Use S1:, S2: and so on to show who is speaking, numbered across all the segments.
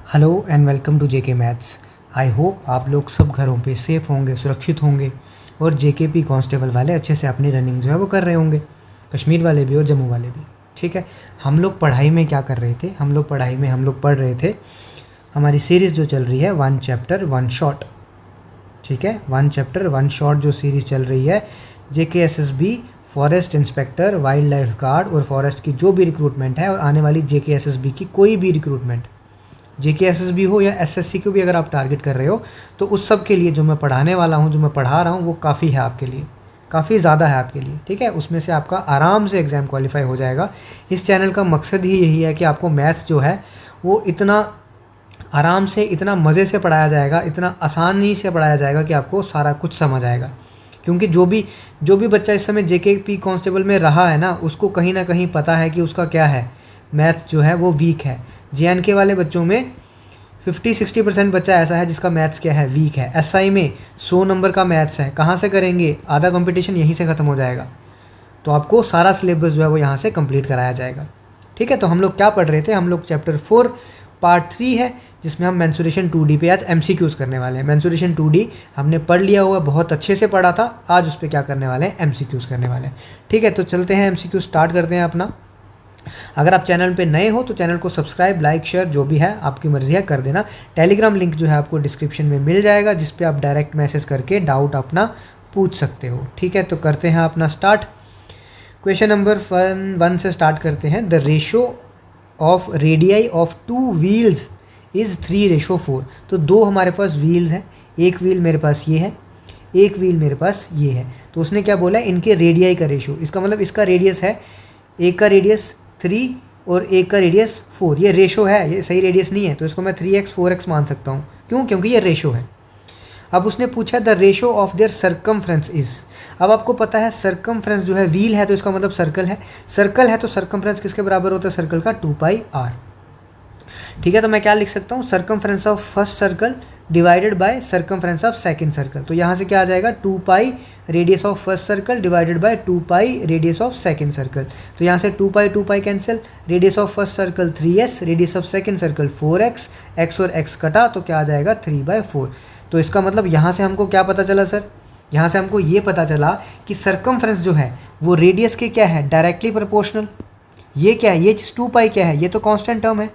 S1: Hello and welcome to JK maths. I hope आप लोग सब घरों पे सेफ़ होंगे, सुरक्षित होंगे और जेकेपी कांस्टेबल वाले अच्छे से अपनी रनिंग जो है वो कर रहे होंगे, कश्मीर वाले भी और जम्मू वाले भी। ठीक है, हम लोग पढ़ाई में क्या कर रहे थे? हम लोग पढ़ रहे थे हमारी सीरीज़ जो चल रही है वन चैप्टर वन शॉट। ठीक है, वन चैप्टर वन शॉट जो सीरीज़ चल रही है JKSSB forest inspector, wild life guard और फॉरेस्ट की जो भी रिक्रूटमेंट है और आने वाली JKSSB की कोई भी रिक्रूटमेंट, JKSSB हो या SSC को भी अगर आप टारगेट कर रहे हो तो उस सब के लिए जो मैं पढ़ाने वाला हूँ, जो मैं पढ़ा रहा हूँ वो काफ़ी है आपके लिए, काफ़ी ज़्यादा है आपके लिए। ठीक है, उसमें से आपका आराम से एग्ज़ाम क्वालिफाई हो जाएगा। इस चैनल का मकसद ही यही है कि आपको मैथ्स जो है वो इतना आराम से, इतना मज़े से पढ़ाया जाएगा, इतना आसानी से पढ़ाया जाएगा कि आपको सारा कुछ समझ आएगा। क्योंकि जो भी बच्चा इस समय JKP कांस्टेबल में रहा है ना, उसको कहीं ना कहीं पता है कि उसका क्या है, मैथ जो है वो वीक है। JNK वाले बच्चों में 50-60% बच्चा ऐसा है जिसका मैथ्स क्या है, वीक है। SI में 100 नंबर का मैथ्स है, कहाँ से करेंगे? आधा कंपटीशन यहीं से ख़त्म हो जाएगा। तो आपको सारा सिलेबस जो है वो यहाँ से कंप्लीट कराया जाएगा। ठीक है, तो हम लोग क्या पढ़ रहे थे? हम लोग चैप्टर 4 पार्ट 3 है जिसमें हम मेंसुरेशन 2D पे आज MCQs करने वाले हैं। मेंसुरेशन 2D हमने पढ़ लिया हुआ, बहुत अच्छे से पढ़ा था। आज उस पर क्या करने वाले हैं? MCQs करने वाले हैं। ठीक है, तो चलते हैं, MCQ स्टार्ट करते हैं अपना। अगर आप चैनल पे नए हो तो चैनल को सब्सक्राइब, लाइक, शेयर जो भी है आपकी मर्ज़ी है कर देना। टेलीग्राम लिंक जो है आपको डिस्क्रिप्शन में मिल जाएगा, जिस पे आप डायरेक्ट मैसेज करके डाउट अपना पूछ सकते हो। ठीक है, तो करते हैं अपना स्टार्ट। क्वेश्चन नंबर 1 से स्टार्ट करते हैं। The ratio of radii of 2 wheels is 3:4। तो 2 हमारे पास व्हील्स हैं, एक व्हील मेरे पास ये है, एक व्हील मेरे पास ये है। तो उसने क्या बोला? इनके रेडियाई का रेशो। इसका मतलब इसका रेडियस है, एक का रेडियस 3 और एक का रेडियस 4। ये रेशो है, ये सही रेडियस नहीं है, तो इसको मैं 3x 4x मान सकता हूँ। क्यों? क्योंकि ये रेशो है। अब उसने पूछा the ratio of their circumference is. अब आपको पता है सरकमफ्रेंस जो है, व्हील है तो इसका मतलब सर्कल है, सर्कल है तो सरकमफ्रेंस किसके बराबर होता है? सर्कल का 2πr। ठीक है, तो मैं क्या लिख सकता हूँ? Circumference of first circle divided by circumference of second circle. तो यहाँ से क्या आ जाएगा? 2π radius of first circle divided by 2π radius of second circle. तो यहाँ से 2π cancel, radius of first circle 3s, radius of second circle 4x, x और x कटा तो क्या आ जाएगा? 3/4। तो इसका मतलब यहाँ से हमको क्या पता चला सर? यहाँ से हमको ये पता चला कि सरकमफ्रेंस जो है वो रेडियस के क्या है? Directly proportional. ये क्या है? ये 2π क्या है? ये तो कांस्टेंट टर्म है।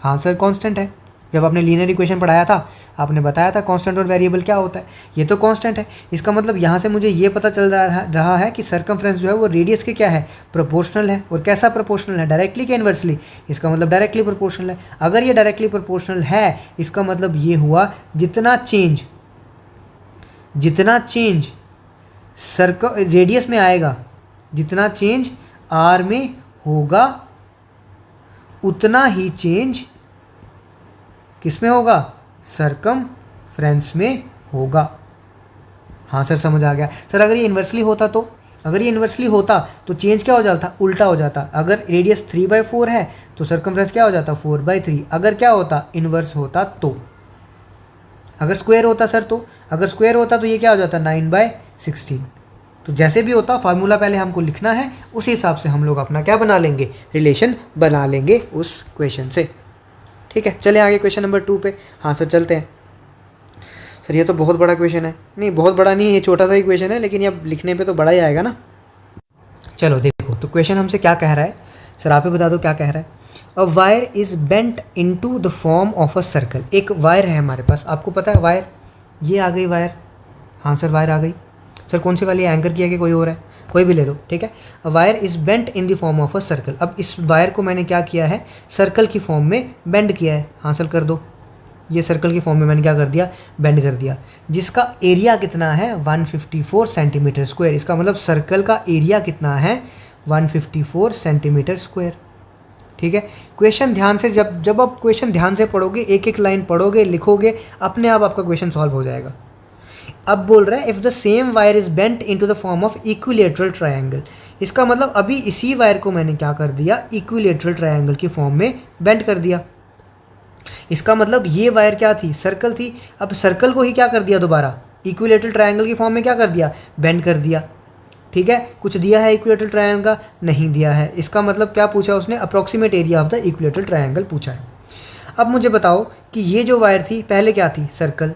S1: हाँ सर, कांस्टेंट है। जब आपने लीनियर इक्वेशन पढ़ाया था आपने बताया था कांस्टेंट और वेरिएबल क्या होता है। ये तो कांस्टेंट है। इसका मतलब यहाँ से मुझे ये पता चल रहा है कि सरकमफ्रेंस जो है वो रेडियस के क्या है? प्रोपोर्शनल है। और कैसा प्रोपोर्शनल है? डायरेक्टली कि इन्वर्सली? इसका मतलब डायरेक्टली प्रोपोर्शनल है। अगर ये डायरेक्टली प्रोपोर्शनल है, इसका मतलब ये हुआ जितना चेंज रेडियस में आएगा, जितना चेंज r में होगा उतना ही चेंज किस में होगा? सरकमफ्रेंस में होगा। हाँ सर, समझ आ गया। सर अगर ये इन्वर्सली होता तो? अगर ये इन्वर्सली होता तो चेंज क्या हो जाता? उल्टा हो जाता। अगर रेडियस 3/4 है तो सरकमफ्रेंस क्या हो जाता? 4/3। अगर क्या होता? इन्वर्स होता तो। अगर स्क्वायर होता सर तो? अगर स्क्वायर होता तो ये क्या हो जाता? 9/16। तो जैसे भी होता, फार्मूला पहले हमको लिखना है, उस हिसाब से हम लोग अपना क्या बना लेंगे? रिलेशन बना लेंगे उस क्वेश्चन से। ठीक है, चले आगे क्वेश्चन नंबर 2 पे। हाँ सर, चलते हैं। सर ये तो बहुत बड़ा क्वेश्चन है। नहीं, बहुत बड़ा नहीं है, ये छोटा सा ही क्वेश्चन है, लेकिन ये लिखने पे तो बड़ा ही आएगा ना। चलो देखो, तो क्वेश्चन हमसे क्या कह रहा है? सर आप ही बता दो क्या कह रहा है। A wire is bent into the form of a circle. एक वायर है हमारे पास, आपको पता है वायर, ये आ गई वायर। हाँ सर, वायर आ गई। सर कौन सी वाली? एंकर की है कि कोई और है? कोई भी ले लो। ठीक है, wire is bent in the form of a circle. अब इस वायर को मैंने क्या किया है? सर्कल की फॉर्म में बेंड किया है। हाँ सर, कर दो। ये सर्कल की फॉर्म में मैंने क्या कर दिया? बेंड कर दिया। जिसका एरिया कितना है? 154 सेंटीमीटर स्क्वायर। इसका मतलब सर्कल का एरिया कितना है? 154 सेंटीमीटर स्क्वायर। ठीक है, क्वेश्चन ध्यान से, जब आप क्वेश्चन ध्यान से पढ़ोगे, एक एक लाइन पढ़ोगे, लिखोगे, अपने आप आपका क्वेश्चन सॉल्व हो जाएगा। अब बोल रहा है if the same wire is bent into the form of equilateral triangle. इसका मतलब अभी इसी वायर को मैंने क्या कर दिया? इक्विलेटरल ट्रायंगल की फॉर्म में बेंट कर दिया। इसका मतलब ये वायर क्या थी? सर्कल थी। अब सर्कल को ही क्या कर दिया? दोबारा इक्विलेटरल ट्रायंगल की फॉर्म में क्या कर दिया? बेंड कर दिया। ठीक है, कुछ दिया है इक्विलेटरल ट्रायंगल का? नहीं दिया है। इसका मतलब क्या पूछा उसने? Approximate area of the equilateral triangle पूछा है। अब मुझे बताओ कि ये जो वायर थी पहले क्या थी, सर्कल,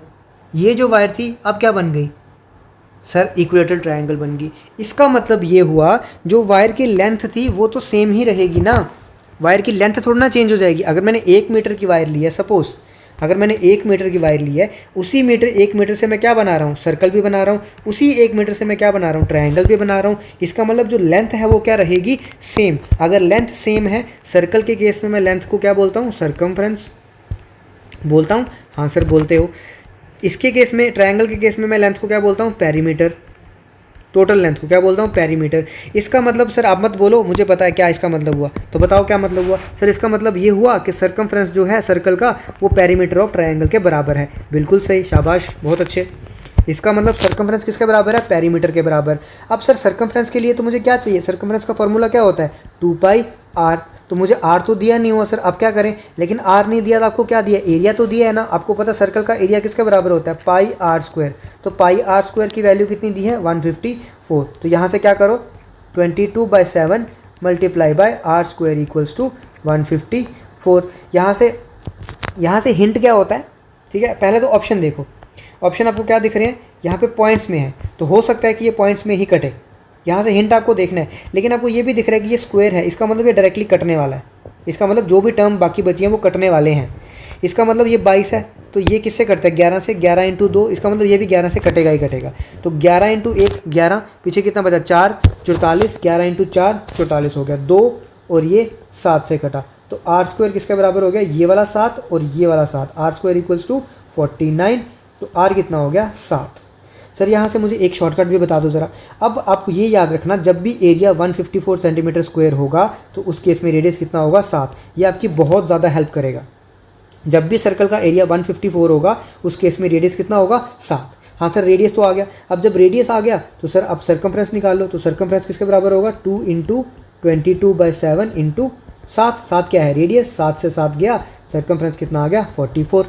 S1: ये जो वायर थी अब क्या बन गई सर, इक्विलेटरल ट्रायंगल बन गई। इसका मतलब ये हुआ जो वायर की लेंथ थी वो तो सेम ही रहेगी ना, वायर की लेंथ थोड़ी ना चेंज हो जाएगी। अगर मैंने 1 मीटर की वायर ली है, सपोज़ अगर मैंने 1 मीटर की वायर ली है, उसी 1 मीटर से मैं क्या बना रहा हूँ, सर्कल भी बना रहा हूँ, उसी 1 मीटर से मैं क्या बना रहा हूँ, ट्रायंगल भी बना रहा हूँ। इसका मतलब जो लेंथ है वो क्या रहेगी, सेम। अगर लेंथ सेम है, सर्कल के केस में मैं लेंथ को क्या बोलता हूँ, सर्कमफ्रेंस बोलता हूँ। हाँ सर बोलते हो। इसके केस में, ट्रायंगल के केस में मैं लेंथ को क्या बोलता हूँ, पेरीमीटर। टोटल लेंथ को क्या बोलता हूँ, पेरीमीटर। इसका मतलब सर आप मत बोलो, मुझे पता है क्या इसका मतलब हुआ, तो बताओ क्या मतलब हुआ सर। इसका मतलब ये हुआ कि सर्कमफ्रेंस जो है सर्कल का वो पेरीमीटर ऑफ ट्रायंगल के बराबर है। बिल्कुल सही, शाबाश, बहुत अच्छे। इसका मतलब सर्कमफ्रेंस किसके बराबर है, पेरीमीटर के बराबर। अब सर सर्कमफ्रेंस के लिए तो मुझे क्या चाहिए, सर्कमफ्रेंस का फॉर्मूला क्या होता है, 2πr। तो मुझे आर तो दिया नहीं हुआ सर, अब क्या करें, लेकिन आर नहीं दिया तो आपको क्या दिया, एरिया तो दिया है ना। आपको पता सर्कल का एरिया किसके बराबर होता है, πr²। तो πr² की वैल्यू कितनी दी है, 154। तो यहाँ से क्या करो, 22/7 multiply by r² equals to 154। यहाँ से हिंट क्या होता है, ठीक है। पहले तो ऑप्शन देखो, ऑप्शन आपको क्या दिख रहे हैं, यहाँ पे पॉइंट्स में है, तो हो सकता है कि ये पॉइंट्स में ही कटे। यहाँ से हिंट आपको देखना है, लेकिन आपको ये भी दिख रहा है कि ये स्क्वायर है, इसका मतलब ये डायरेक्टली कटने वाला है। इसका मतलब जो भी टर्म बाकी बची हैं वो कटने वाले हैं। इसका मतलब ये 22 है, तो ये किससे कटता है, 11 से। 11 × 2, इसका मतलब ये भी 11 से कटेगा ही कटेगा। तो 11 × 1 11, पीछे कितना बचा, 4, 44। 11 × 4 44 हो गया, 2 और ये 7 से कटा। तो r² किसके बराबर हो गया, ये वाला 7 और ये वाला 7, r² इक्वल्स टू 49। तो r कितना हो गया, 7। सर यहाँ से मुझे एक शॉर्टकट भी बता दो ज़रा। अब आप ये याद रखना, जब भी एरिया 154 सेंटीमीटर स्क्वायर होगा तो उस केस में रेडियस कितना होगा, 7। ये आपकी बहुत ज़्यादा हेल्प करेगा। जब भी सर्कल का एरिया 154 होगा उस केस में रेडियस कितना होगा, 7। हाँ सर रेडियस तो आ गया। अब जब रेडियस आ गया तो सर अब सर्कमफ्रेंस निकाल लो। तो सर्कमफ्रेंस किसके बराबर होगा, 2 × 22/7 × 7। 7 क्या है, रेडियस। 7 से 7 गया, सर्कमफ्रेंस कितना आ गया, 44।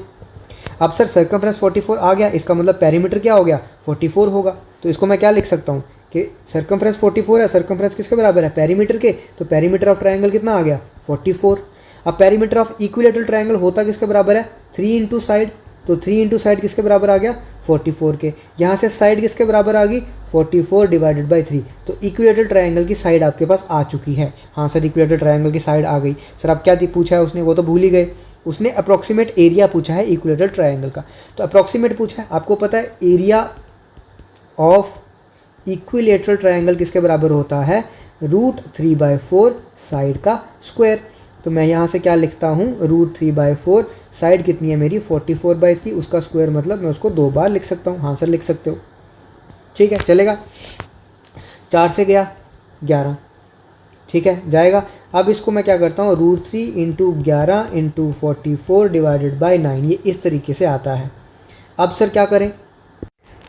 S1: अब सर सर्कमफ्रेंस 44 आ गया, इसका मतलब पेरीमीटर क्या हो गया, 44 होगा। तो इसको मैं क्या लिख सकता हूँ कि सर्कमफ्रेंस 44 है, सर्कमफ्रेंस किसके बराबर है, पेरीमीटर के। तो पेरीमीटर ऑफ ट्रायंगल कितना आ गया, 44। अब पेरीमीटर ऑफ इक्विलेटरल ट्रायंगल होता किसके बराबर है, 3 × साइड। तो 3 × साइड किसके बराबर आ गया, 44 के। यहाँ से साइड किसके बराबर आ गई, 44/3। तो इक्विलेटरल ट्रायंगल की साइड आपके पास आ चुकी है। हाँ सर इक्विलेटरल ट्रायंगल की साइड आ गई। सर अब क्या पूछा है उसने, वो तो भूल ही गए। उसने अप्रॉक्सीमेट एरिया पूछा है इक्विलेटरल ट्रायंगल का। तो अप्रॉक्सीमेट पूछा है, आपको पता है एरिया ऑफ इक्विलेटरल ट्रायंगल किसके बराबर होता है, √3/4 साइड का स्क्वायर। तो मैं यहाँ से क्या लिखता हूँ, √3/4, साइड कितनी है मेरी, 44/3, उसका स्क्वायर मतलब मैं उसको 2 बार लिख सकता हूँ। हाँ सर लिख सकते हो, ठीक है चलेगा। 4 से गया 11, ठीक है जाएगा। अब इसको मैं क्या करता हूँ, √3 × 11 × 44/9, ये इस तरीके से आता है। अब सर क्या करें,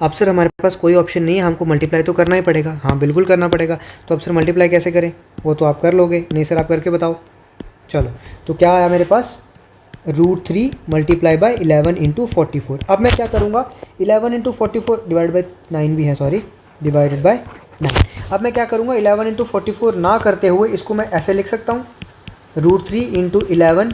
S1: अब सर हमारे पास कोई ऑप्शन नहीं है, हमको मल्टीप्लाई तो करना ही पड़ेगा। हाँ बिल्कुल करना पड़ेगा। तो अब सर मल्टीप्लाई कैसे करें, वो तो आप कर लोगे, नहीं सर आप करके बताओ। चलो तो क्या आया मेरे पास, √3 × 11 × 44। अब मैं क्या करूँगा, 11 × 44 /9 भी है, सॉरी, /9। अब मैं क्या करूँगा, 11 × 44 ना करते हुए इसको मैं ऐसे लिख सकता हूँ, √3 × 11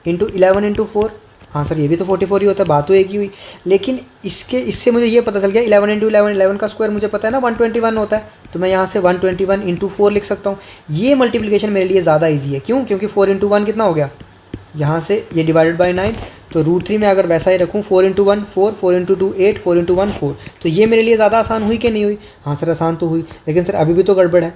S1: × 11 × 4। हाँ सर ये भी तो 44 ही होता है, बात तो एक ही हुई। लेकिन इससे मुझे ये पता चल गया, 11 × 11, 11 का स्क्वायर मुझे पता है ना 121 होता है। तो मैं यहाँ से 121 × 4 लिख सकता हूँ। ये मल्टीप्लिकेशन मेरे लिए ज़्यादा ईजी है, क्यों, क्योंकि 4 × 1 कितना हो गया, यहाँ से ये /9। तो √3 में अगर वैसा ही रखूँ, 4 × 1 4, 4 × 2 8, 4 × 1 4, तो ये मेरे लिए ज़्यादा आसान हुई कि नहीं हुई। हाँ सर आसान तो हुई, लेकिन सर अभी भी तो गड़बड़ है।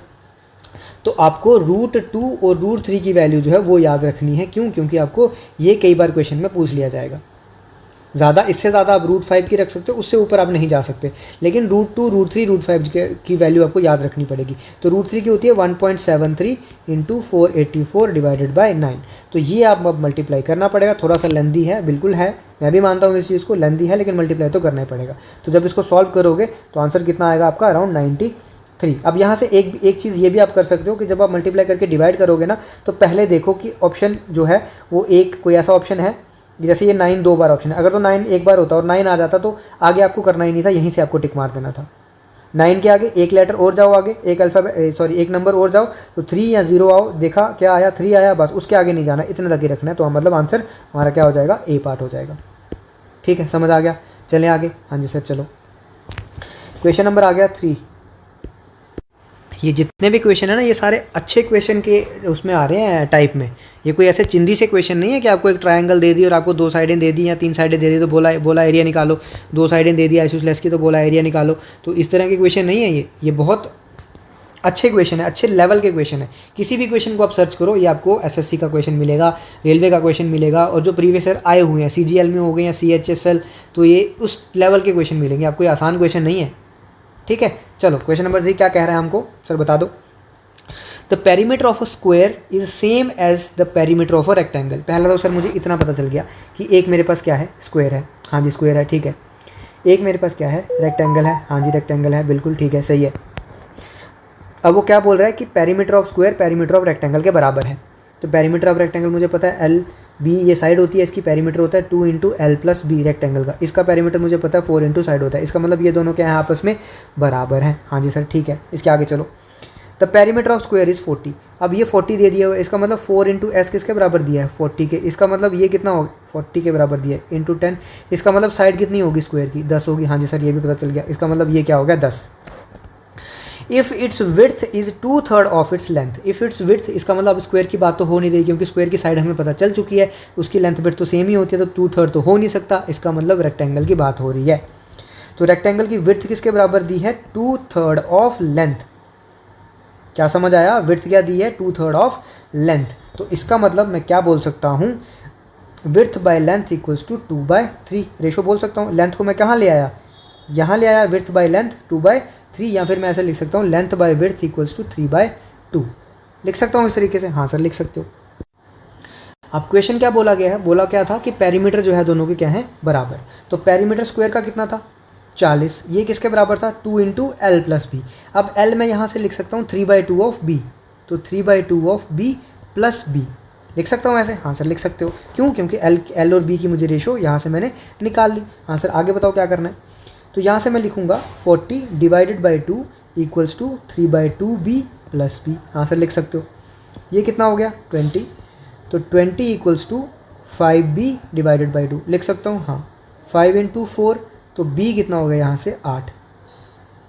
S1: तो आपको √2 और √3 की वैल्यू जो है वो याद रखनी है, क्यों, क्योंकि आपको ये कई बार क्वेश्चन में पूछ लिया जाएगा। ज़्यादा, इससे ज़्यादा आप √5 की रख सकते हो, उससे ऊपर आप नहीं जा सकते, लेकिन √2 √3 √5 की वैल्यू आपको याद रखनी पड़ेगी। तो √3 की होती है 1.73 × 484/9। तो ये आप अब मल्टीप्लाई करना पड़ेगा, थोड़ा सा लेंदी है, बिल्कुल है, मैं भी मानता हूँ इस चीज़ को, लेंदी है, लेकिन मल्टीप्लाई तो करना ही पड़ेगा। तो जब इसको सॉल्व करोगे तो आंसर कितना आएगा आपका, अराउंड 93। अब यहाँ से एक चीज़ ये भी आप कर सकते हो कि जब आप मल्टीप्लाई करके डिवाइड करोगे ना, तो पहले देखो कि ऑप्शन जो है वो कोई ऐसा ऑप्शन है, जैसे ये 9 2 बार ऑप्शन है, अगर तो 9 एक बार होता और 9 आ जाता तो आगे आपको करना ही नहीं था, यहीं से आपको टिक मार देना था। 9 के आगे एक लेटर और जाओ, आगे एक अल्फ़ाबेट सॉरी एक नंबर और जाओ, तो 3 या 0 आओ, देखा क्या आया 3 आया, बस उसके आगे नहीं जाना, इतने तक ही रखना है। तो मतलब आंसर हमारा क्या हो जाएगा, ए पार्ट हो जाएगा। ठीक है, समझ आ गया। चलें आगे। हाँ जी सर चलो, क्वेश्चन नंबर आ गया 3। ये जितने भी क्वेश्चन है ना, ये सारे अच्छे क्वेश्चन के उसमें आ रहे हैं टाइप में। ये कोई ऐसे चिंदी से क्वेश्चन नहीं है कि आपको एक ट्रायंगल दे दी और आपको 2 साइडें दे दी या 3 साइडें दे दी तो बोला एरिया निकालो, 2 साइडें दे दी आइसोसेलेस की तो बोला एरिया निकालो। तो इस तरह के क्वेश्चन नहीं है ये बहुत अच्छे क्वेश्चन है, अच्छे लेवल के क्वेश्चन है। किसी भी क्वेश्चन को आप सर्च करो, ये आपको एसएससी का क्वेश्चन मिलेगा, रेलवे का क्वेश्चन मिलेगा, और जो प्रीवियस ईयर आए हुए हैं सीजीएल में हो गए या सीएचएसएल, तो ये उस लेवल के क्वेश्चन मिलेंगे आपको, ये आसान क्वेश्चन नहीं है। ठीक है, चलो क्वेश्चन नंबर 3 क्या कह रहा है हमको, सर बता दो। The perimeter of a square is same as the perimeter of a rectangle. पहला तो सर मुझे इतना पता चल गया कि एक मेरे पास क्या है, स्क्वायर है। हाँ जी स्क्वायर है, ठीक है। एक मेरे पास क्या है, रेक्टेंगल है। हाँ जी रेक्टेंगल है, बिल्कुल ठीक है, सही है। अब वो क्या बोल रहा है कि perimeter of square perimeter of rectangle के बराबर है। तो पेरीमीटर ऑफ रेक्टेंगल मुझे पता है, एल बी ये साइड होती है, इसकी पेरीमीटर होता है 2 into L plus B rectangle का। इसका पेरीमीटर मुझे पता है 4 इंटू साइड होता है। इसका मतलब ये दोनों क्या है, आपस में बराबर हैं। हाँ जी सर ठीक है, इसके आगे चलो। The perimeter of square is 40। अब ये 40 दे दिया हुआ है, इसका मतलब 4 इंटू एस किसके बराबर दिया है, 40 के। इसका मतलब ये कितना होगा, 40 के बराबर दिया है, इंटू 10। इसका मतलब साइड कितनी होगी स्क्वायर की, 10 होगी। हाँ जी सर ये भी पता चल गया। इसका मतलब ये क्या हो गया, 10। If it's width is 2/3 of its length. If it's width, इसका मतलब स्क्वायर की बात तो हो नहीं रही, क्योंकि स्क्वायर की साइड हमें पता चल चुकी है, उसकी लेंथ विड्थ तो सेम ही होती है, तो 2/3 तो हो नहीं सकता। इसका मतलब रेक्टेंगल की बात हो रही है। तो रेक्टेंगल की विड्थ किसके बराबर दी है, 2/3 ऑफ लेंथ। क्या समझ आया, विड्थ क्या दी है, 2/3 ऑफ लेंथ। तो इसका मतलब मैं क्या बोल सकता हूँ, width by length equals to 2/3 ratio बोल सकता हूँ। लेंथ को मैं कहाँ ले आया, यहाँ ले आया, विड्थ बाय लेंथ 2/3, या फिर मैं ऐसे लिख सकता हूँ length by width equals to 3/2। लिख सकता हूँ इस तरीके से। हाँ सर लिख सकते हो। अब क्वेश्चन क्या बोला गया है, बोला क्या था कि पेरीमीटर जो है दोनों के क्या है, बराबर। तो पेरीमीटर स्क्वायर का कितना था, 40। ये किसके बराबर था, 2 इंटू एल प्लस बी। अब एल मैं यहाँ से लिख सकता हूँ 3/2 ऑफ बी, तो 3/2 ऑफ बी प्लस बी लिख सकता हूँ ऐसे। हाँ सर लिख सकते हो। क्यों, क्योंकि एल और बी की मुझे रेशो यहाँ से मैंने निकाल ली। हाँ सर आगे बताओ क्या करना है। तो यहाँ से मैं लिखूँगा 40 divided by 2 equals to 3/2 B plus B. हाँ सर लिख सकते हो। ये कितना हो गया, 20। तो 20 equals to 5b divided by 2 लिख सकता हूँ। हाँ 5 इंटू 4, तो b कितना हो गया यहाँ से, 8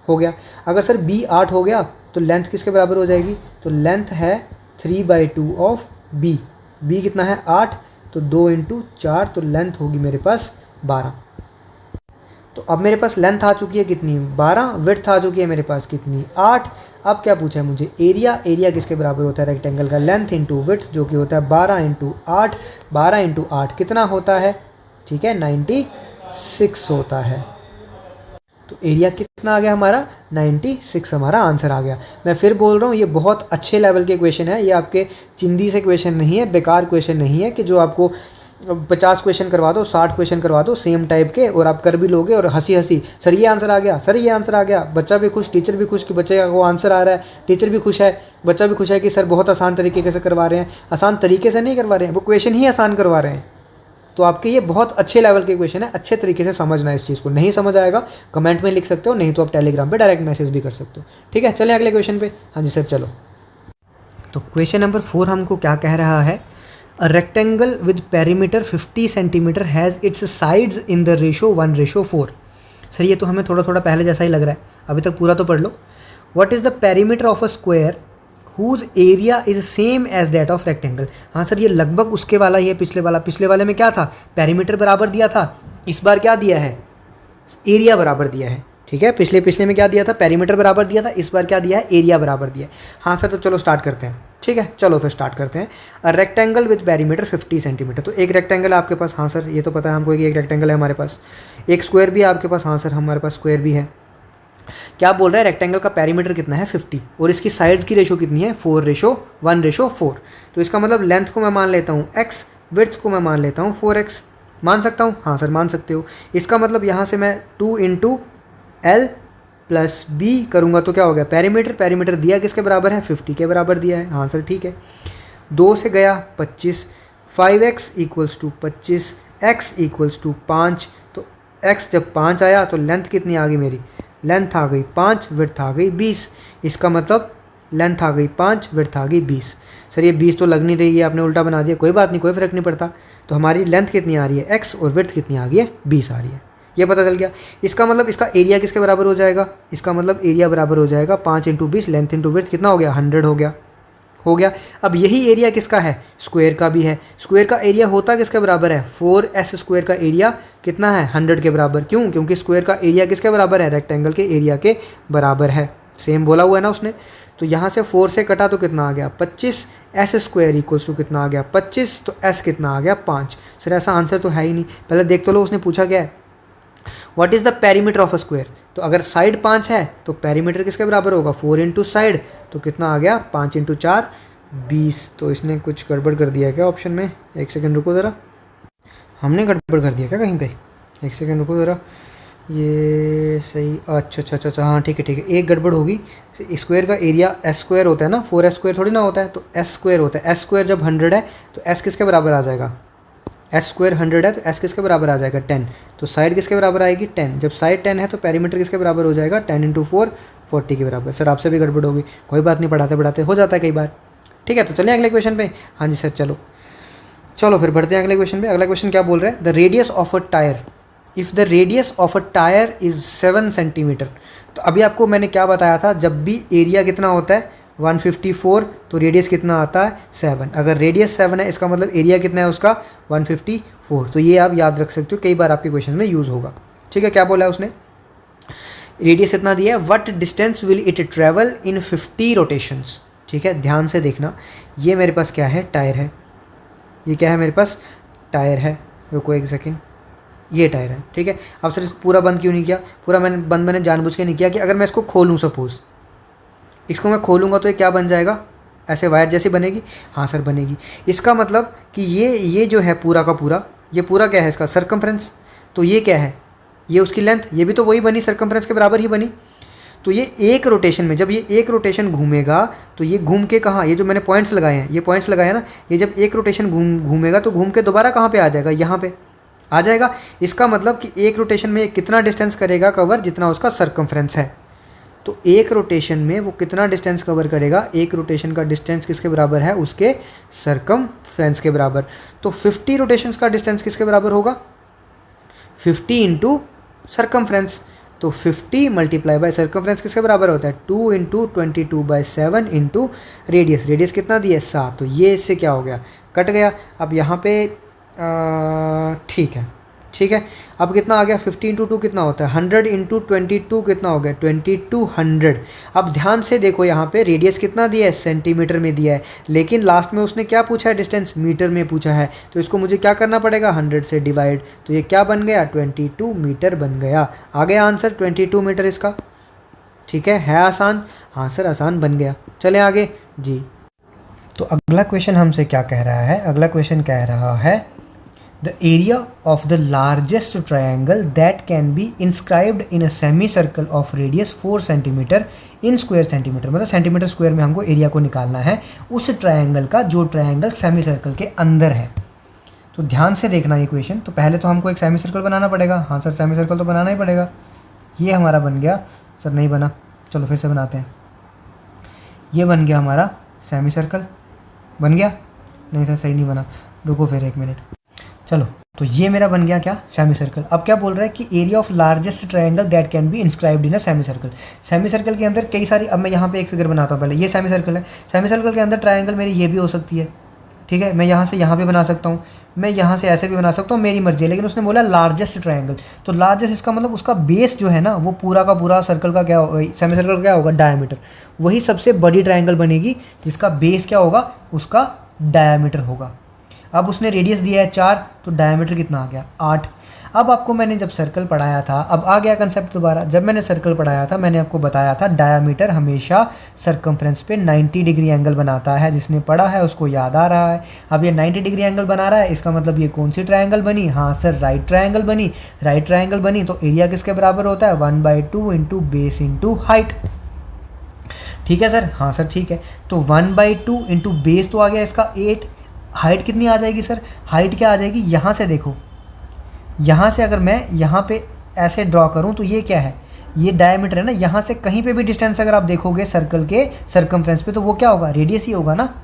S1: हो गया। अगर सर b 8 हो गया तो लेंथ किसके बराबर हो जाएगी, तो लेंथ है 3/2 ऑफ b। b कितना है, 8, तो 2 इंटू 4, तो लेंथ होगी मेरे पास 12। तो अब मेरे पास लेंथ आ चुकी है कितनी, 12। विड्थ आ चुकी है मेरे पास कितनी, 8। अब क्या पूछा है मुझे, एरिया। एरिया किसके बराबर होता है, रेक्टेंगल का, लेंथ इंटू विड्थ, जो कि होता है 12 इंटू 8। 12 इंटू 8 कितना होता है, ठीक है 96 होता है। तो एरिया कितना आ गया हमारा, 96 हमारा आंसर आ गया। मैं फिर बोल रहा हूँ, ये बहुत अच्छे लेवल के क्वेश्चन है। ये आपके चिंदी से क्वेश्चन नहीं है, बेकार क्वेश्चन नहीं है कि जो आपको 50 क्वेश्चन करवा दो, 60 क्वेश्चन करवा दो सेम टाइप के, और आप कर भी लोगे और हंसी हंसी, सर ये आंसर आ गया, सर ये आंसर आ गया। बच्चा भी खुश, टीचर भी खुश कि बच्चे का वो आंसर आ रहा है, टीचर भी खुश है, बच्चा भी खुश है कि सर बहुत आसान तरीके से करवा रहे हैं। आसान तरीके से नहीं करवा रहे हैं, वो क्वेश्चन ही आसान करवा रहे हैं। तो आपके ये बहुत अच्छे लेवल के क्वेश्चन है, अच्छे तरीके से समझना है इस चीज़ को। नहीं समझ आएगा कमेंट में लिख सकते हो, नहीं तो आप टेलीग्राम पे डायरेक्ट मैसेज भी कर सकते हो। ठीक है, चले अगले क्वेश्चन पे। हाँ जी सर चलो। तो क्वेश्चन नंबर 4 हमको क्या कह रहा है, a rectangle with perimeter 50 centimetre has its sides in the ratio 1:4। Sir ये तो हमें थोड़ा थोड़ा पहले जैसा ही लग रहा है, अभी तक पूरा तो पढ़ लो। What is the perimeter of a square whose area is same as that of rectangle. हाँ सर ये लगभग उसके वाला ही है, पिछले वाले में क्या था, पेरीमीटर बराबर दिया था, इस बार क्या दिया है, एरिया बराबर दिया है। ठीक है, पिछले में क्या दिया था, पेरीमीटर बराबर दिया था, इस बार क्या दिया है, एरिया बराबर दिया है। हाँ सर तो चलो स्टार्ट करते हैं। ठीक है चलो फिर स्टार्ट करते हैं। A rectangle with perimeter 50 centimetre. तो एक रेक्टेंगल आपके पास, हाँ सर ये तो पता है हमको कि एक रेक्टेंगल है हमारे पास। एक स्क्वायर भी है आपके पास, हाँ सर हमारे पास स्क्वायर भी है। क्या बोल रहा है, रेक्टेंगल का पेरीमीटर कितना है, 50, और इसकी साइड्स की रेशो कितनी है, 4:1:4। तो इसका मतलब लेंथ को मैं मान लेता हूँ x, विड्थ को मैं मान लेता हूँ 4x। मान सकता हूँ, हाँ सर मान सकते हो। इसका मतलब यहाँ से मैं 2 इंटू एल प्लस बी करूँगा तो क्या हो गया, पेरीमीटर दिया किसके बराबर है, 50 के बराबर दिया है। हाँ सर ठीक है, 2 से गया 25, 5x equals to 25, x equals to 5। तो x जब 5 आया तो लेंथ कितनी आ गई मेरी, लेंथ आ गई 5, विड्थ आ गई 20। इसका मतलब लेंथ आ गई 5, विड्थ आ गई 20। सर ये 20 तो लग नहीं रही है, आपने उल्टा बना दिया, कोई बात नहीं, कोई फ़र्क नहीं पड़ता। तो हमारी लेंथ कितनी आ रही है x और विड्थ कितनी आ गई है 20 आ रही है, ये पता चल गया। इसका मतलब इसका एरिया किसके बराबर हो जाएगा, इसका मतलब एरिया बराबर हो जाएगा 5 × 20, लेंथ × विड्थ कितना हो गया 100 हो गया। अब यही एरिया किसका है, स्क्वायर का भी है। स्क्वायर का एरिया होता किसके बराबर है, 4s स्क्वायर का एरिया कितना है 100 के बराबर। क्यों, क्योंकि स्क्वायर का एरिया किसके बराबर है, रेक्टेंगल के एरिया के बराबर है। सेम बोला हुआ है ना उसने। तो यहाँ से 4 से कटा तो कितना आ गया 25, एस स्क्वायर इक्वल्स टू कितना आ गया 25, तो एस कितना आ गया 5। सर ऐसा आंसर तो है ही नहीं, पहले देख तो लो उसने पूछा क्या है, what is the perimeter of a square. तो अगर साइड 5 है तो पेरीमीटर किसके बराबर होगा 4 × साइड, तो कितना आ गया 5 × 4 20। तो इसने कुछ गड़बड़ कर दिया है क्या ऑप्शन में, एक सेकंड रुको ज़रा, हमने गड़बड़ कर दिया क्या कहीं पे, एक सेकंड रुको ज़रा, ये सही, अच्छा हाँ ठीक है, एक गड़बड़ होगी। स्क्वायर का एरिया एस स्क्वायर होता है ना, 4s स्क्वायर थोड़ी ना होता है, तो एस स्क्वायर होता है। एस स्क्वायर जब 100 है तो एस किसके बराबर आ जाएगा, एस स्क्वायर 100 है तो एस किसके बराबर आ जाएगा 10। तो साइड किसके बराबर आएगी 10, जब साइड 10 है तो पेरीमीटर किसके बराबर हो जाएगा 10 × 4 40 के बराबर। सर आपसे भी गड़बड़ होगी, कोई बात नहीं, पढ़ाते पढ़ाते हो जाता है कई बार। ठीक है, तो चलिए अगले क्वेश्चन पे। हाँ जी सर, चलो फिर बढ़ते हैं अगले क्वेश्चन पे। अगला क्वेश्चन क्या बोल रहा है, the radius of a tyre, if the radius of a tyre is 7 centimetre. तो अभी आपको मैंने क्या बताया था, जब भी एरिया कितना होता है 154 तो रेडियस कितना आता है 7। अगर रेडियस 7 है इसका मतलब एरिया कितना है उसका 154। तो ये आप याद रख सकते हो, कई बार आपके क्वेश्चन में यूज़ होगा। ठीक है, क्या बोला है उसने, रेडियस इतना दिया है, what distance will it travel in 50 rotations. ठीक है, ध्यान से देखना, ये मेरे पास क्या है टायर है, ये क्या है मेरे पास टायर है, रुको एक सेकेंड, ये टायर है। ठीक है, अब सर इसको पूरा बंद क्यों नहीं किया, पूरा मैंने जानबूझ के नहीं किया कि अगर मैं इसको खोलूँ, सपोज़ इसको मैं खोलूँगा तो ये क्या बन जाएगा, ऐसे वायर जैसी बनेगी। हाँ सर बनेगी, इसका मतलब कि ये जो है पूरा का पूरा, ये पूरा क्या है इसका सर्कमफ्रेंस, तो ये क्या है, ये उसकी लेंथ, ये भी तो वही बनी, सर्कमफ्रेंस के बराबर ही बनी। तो ये एक रोटेशन में, जब ये एक रोटेशन घूमेगा तो ये घूम के कहाँ, ये जो मैंने पॉइंट्स लगाए हैं, ये पॉइंट्स लगाए हैं ना, ये जब एक रोटेशन घूमेगा तो घूम के दोबारा कहाँ पे आ जाएगा, यहाँ पे आ जाएगा। इसका मतलब कि एक रोटेशन में कितना डिस्टेंस करेगा कवर, जितना उसका सर्कमफ्रेंस है। तो एक रोटेशन में वो कितना डिस्टेंस कवर करेगा, एक रोटेशन का डिस्टेंस किसके बराबर है, उसके सर्कमफ्रेंस के बराबर। तो 50 रोटेशंस का डिस्टेंस किसके बराबर होगा 50 × सर्कमफ्रेंस। तो 50 मल्टीप्लाई बाय सर्कमफ्रेंस किसके बराबर होता है 2 × 22/7 × रेडियस। रेडियस कितना दिया है 7, तो ये इससे क्या हो गया कट गया। अब यहाँ पे ठीक है, अब कितना आ गया 50 × 2 कितना होता है 100 × 22 कितना हो गया 2200। अब ध्यान से देखो, यहाँ पे रेडियस कितना दिया है सेंटीमीटर में दिया है, लेकिन लास्ट में उसने क्या पूछा है डिस्टेंस मीटर में पूछा है। तो इसको मुझे क्या करना पड़ेगा 100 से डिवाइड, तो ये क्या बन गया 22 मीटर बन गया। आ गया आंसर 22 मीटर इसका। ठीक है आसान, हाँ सर आसान बन गया। चले आगे जी। तो अगला क्वेश्चन हमसे क्या कह रहा है, अगला क्वेश्चन कह रहा है the area of the largest triangle that can be inscribed in a semicircle of radius 4 cm in square centimeter। मतलब सेंटीमीटर स्क्वायर में हमको एरिया को निकालना है उस ट्रायंगल का जो ट्रायंगल सेमी सर्कल के अंदर है। तो ध्यान से देखना ये क्वेश्चन। तो पहले तो हमको एक सेमी सर्कल बनाना पड़ेगा। हाँ सर सेमी सर्कल तो बनाना ही पड़ेगा। ये हमारा बन गया, सर नहीं बना, चलो फिर से बनाते हैं। ये बन गया हमारा सेमी सर्कल, बन गया, नहीं सर सही नहीं बना, रुको फिर एक मिनट। चलो तो ये मेरा बन गया क्या सेमी सर्कल। अब क्या बोल रहा है कि area of largest triangle that can be inscribed in a semi circle. Semi circle के अंदर कई सारी, अब मैं यहाँ पे एक फिगर बनाता हूँ। पहले ये सेमी सर्कल है, सेमी सर्कल के अंदर ट्रायंगल मेरी ये भी हो सकती है। ठीक है, मैं यहाँ से यहाँ पे बना सकता हूँ, मैं यहाँ से ऐसे भी बना सकता हूँ, मेरी मर्जी है। लेकिन उसने बोला लार्जेस्ट ट्रायंगल, तो लार्जेस्ट इसका मतलब उसका बेस जो है ना वो पूरा का पूरा सर्कल का क्या होगा, सेमी सर्कल का क्या होगा डायमीटर। वही सबसे बड़ी ट्रायंगल बनेगी जिसका बेस क्या होगा उसका डायमीटर होगा। अब उसने रेडियस दिया है 4, तो डायमीटर कितना आ गया 8। अब आपको मैंने जब सर्कल पढ़ाया था, अब आ गया कंसेप्ट दोबारा। जब मैंने सर्कल पढ़ाया था मैंने आपको बताया था डायमीटर हमेशा सर्कमफ्रेंस पे 90 डिग्री एंगल बनाता है। जिसने पढ़ा है उसको याद आ रहा है। अब ये 90 डिग्री एंगल बना रहा है, इसका मतलब ये कौन सी ट्रायंगल बनी, हाँ सर राइट ट्रायंगल बनी। राइट ट्रायंगल बनी तो एरिया किसके बराबर होता है 1/2 × बेस × हाइट। ठीक है सर, हाँ सर ठीक है। तो 1/2 × बेस तो आ गया इसका 8। हाइट कितनी आ जाएगी सर, हाइट क्या आ जाएगी, यहाँ से देखो, यहाँ से अगर मैं यहाँ पे ऐसे ड्रॉ करूँ तो ये क्या है, ये डायमीटर है ना, यहाँ से कहीं पे भी डिस्टेंस अगर आप देखोगे सर्कल के सर्कमफ्रेंस पे, तो वो क्या होगा, रेडियस ही होगा ना।